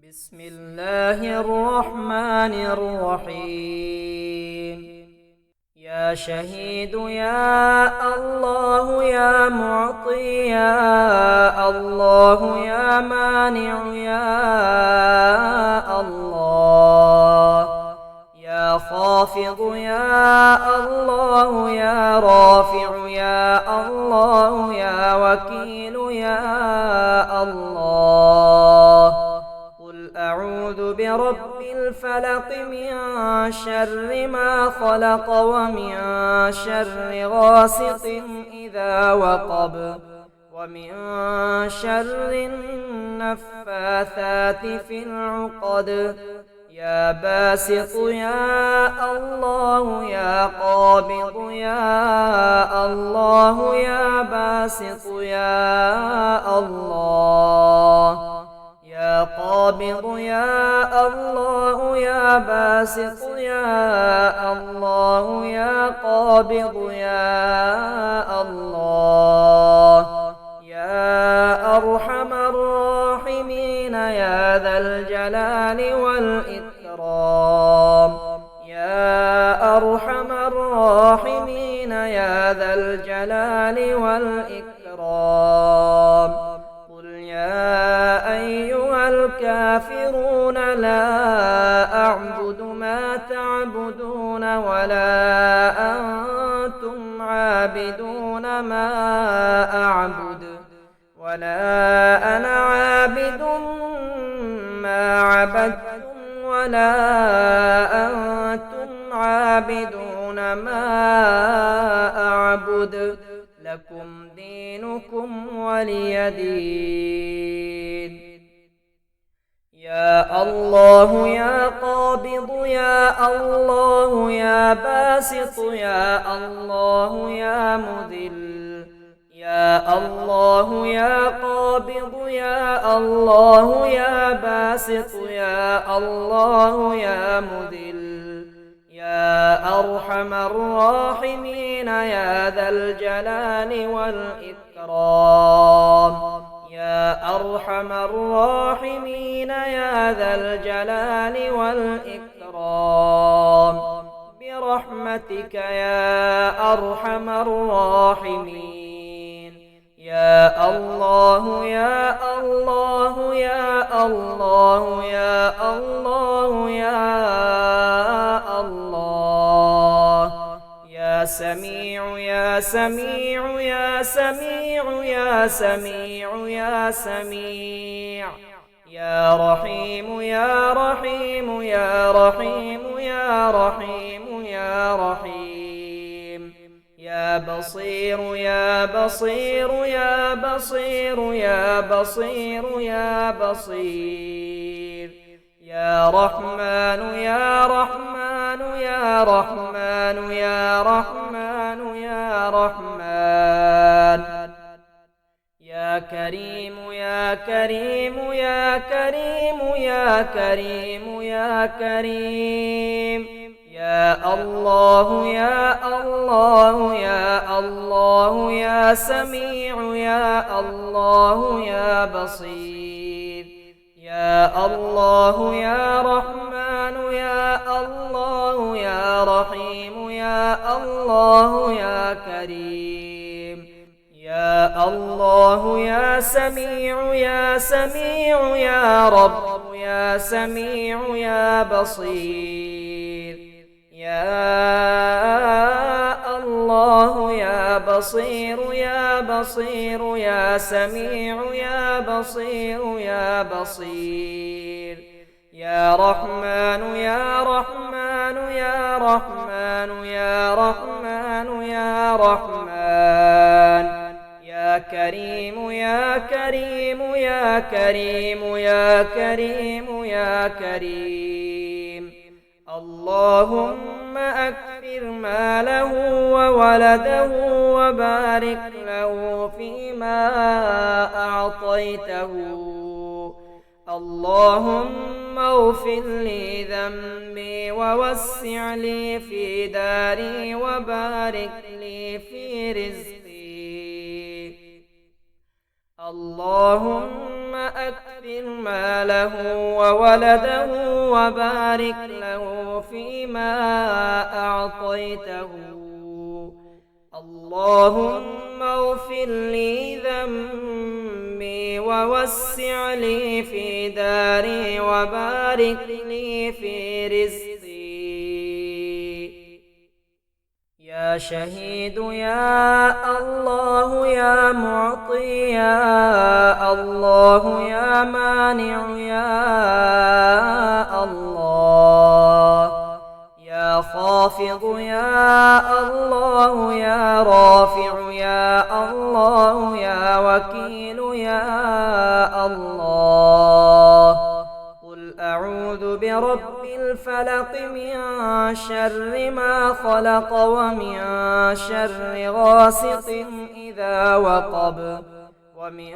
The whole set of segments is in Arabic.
بسم الله الرحمن الرحيم. يا شهيد يا الله يا معطي يا الله يا مانع يا الله يا خافض يا الله يا رافع يا الله يا وكيل يا الله. أعوذ برب الفلق من شر ما خلق ومن شر غاسق إذا وقب ومن شر النفاثات في العقد. يا باسط يا الله يا قابض يا الله يا باسط يا الله يا قابض يا الله يا باسط يا الله يا قابض يا الله يا أرحم الراحمين يا ذا الجلال والإكرام يا أرحم الراحمين يا ذا الجلال والإكرام. قل يا أيها الكافرون لا أعبد ما تعبدون ولا أنتم عابدون ما أعبد ولا أنا عابد ما عبدتم ولا أنتم عابدون ما أعبد لكم دينكم ولي دين. يا الله يا قابض يا الله يا باسط يا الله يا مذل يا الله يا قابض يا الله يا باسط يا الله يا مذل يا أرحم الراحمين يا ذا الجلال والإكرام يا أرحم الراحمين يا ذا الجلال والإكرام برحمتك يا أرحم الراحمين. يا الله يا الله يا الله يا الله يا الله يا سميع يا سميع يا سميع يا سميع يا سميع يا رحيم يا رحيم يا رحيم يا رحيم يا رحيم يا بصير يا بصير يا بصير يا بصير يا بصير يا رحمن يا رحمن يا رحمن يا رحمن يا رحمن يا كريم يا كريم يا كريم يا كريم يا كريم يا الله يا الله يا الله يا سميع يا الله يا بصير يا الله يا رحمن يا الله يا رحيم يا الله يا كريم يا الله يا سميع يا سميع يا رب يا سميع يا بصير يا الله يا بصير يا بصير يا سميع يا بصير يا بصير يا رحمن يا رحمن يا رحمن يا رحمن يا رحمن يا كريم يا كريم يا كريم يا كريم يا كريم اللهم أكثر ماله وولده وبارك له فيما أعطيته. اللهم اغفر لي ذنبي ووسع لي في داري وبارك لي في رزقي. اللهم أكثر ماله وولده وبارك له فيما أعطيته. اللهم اغفر لي ذنبي ووسع لي في داري وبارك لي في رزقي. يا شهيد يا الله يا معطي يا الله يا مانع يا الله، يا خافض يا الله يا رافع يا الله يا وكيل يا الله. قل أعوذ برب الفلق من شر ما خلق ومن شر غاسق إذا وقب ومن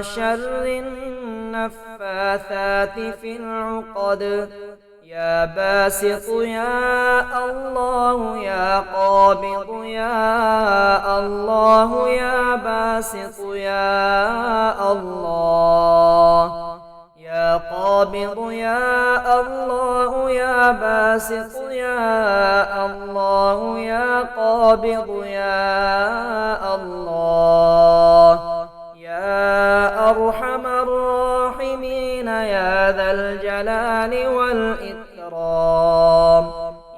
شر النفاثات في العقد. يا باسط يا الله يا قابض يا الله يا باسط يا الله، يا قابض يا الله يا باسط يا الله يا قابض يا الله، يا أرحم الراحمين يا ذا الجلال والإكرام،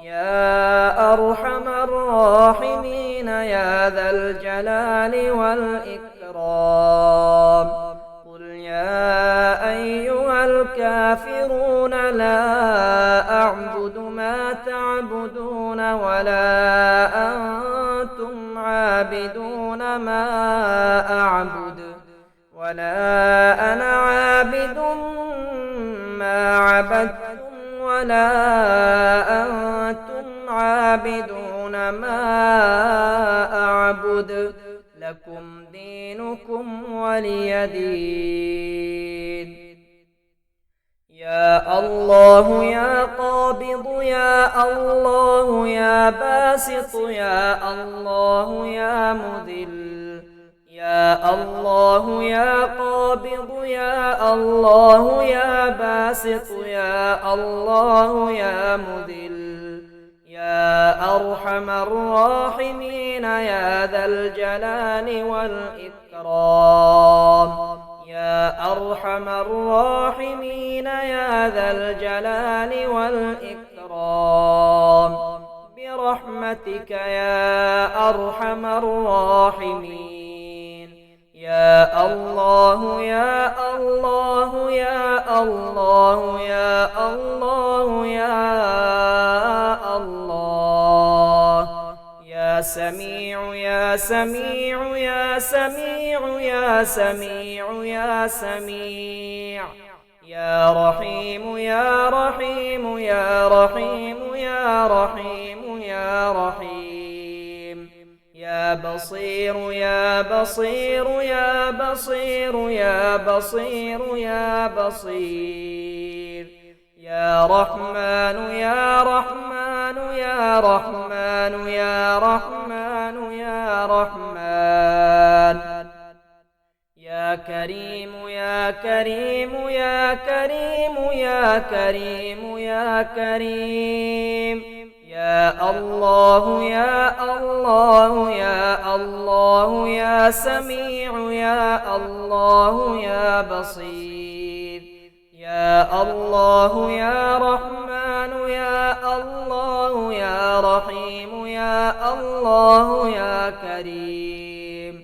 يا أرحم الراحمين يا ذا الجلال والإكرام. قل يا أيها الكافرون لا أعبد ما تعبدون ولا أنتم عابدون ما أعبد ولا أنا عابد ما عبدتم ولا أنتم عابدون ما أعبد، لكم دينكم ولي دين. يا الله يا قابض يا الله يا باسط يا الله يا مذل، يا الله يا قابض يا الله يا باسط يا الله يا مذل، يا أرحم الراحمين يا ذا الجلال والإكرام، يا أرحم الراحمين يا ذا الجلال والإكرام، برحمتك يا أرحم الراحمين. يا الله يا الله يا الله يا الله يا الله، يا سميع يا سميع يا سميع يا سميع يا سميع، يا رحيم يا رحيم يا رحيم يا رحيم يا رحيم، يا بصير يا بصير يا بصير يا بصير يا بصير، يا رحمن يا رحمن يا رحمن يا رحمن يا رحمن، يا كريم يا كريم يا كريم يا كريم يا كريم، يا الله يا الله يا الله يا سميع يا الله يا بصير، يا الله يا رحمن يا الله يا رحيم يا الله يا كريم،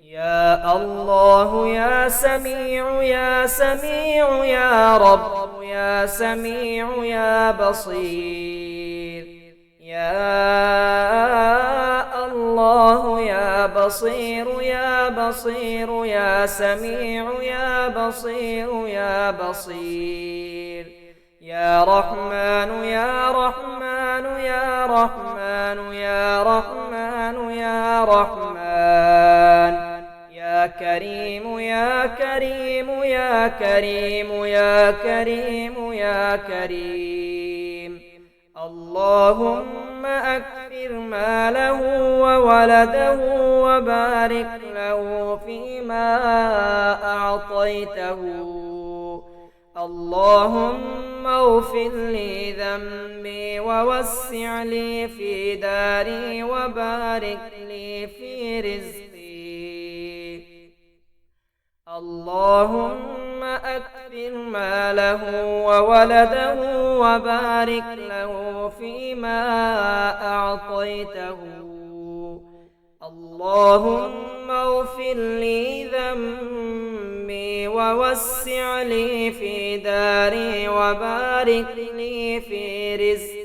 يا الله يا سميع يا سميع يا رب يا سميع يا بصير، يا الله يا بصير يا بصير يا سميع يا بصير يا بصير، يا رحمن يا رحمن يا رحمن يا رحمن يا رحمن، يا كريم يا كريم يا كريم يا كريم يا كريم، اللهم أكثر ماله وولده وبارك له فيما أعطيته. اللهم اغفر لي ذنبي ووسع لي في داري وبارك لي في رزقي. اللهم أكثر ماله وولده وبارك له فيما أعطيته. اللهم اغفر لي ذنبي ووسع لي في داري وبارك لي في رزقي.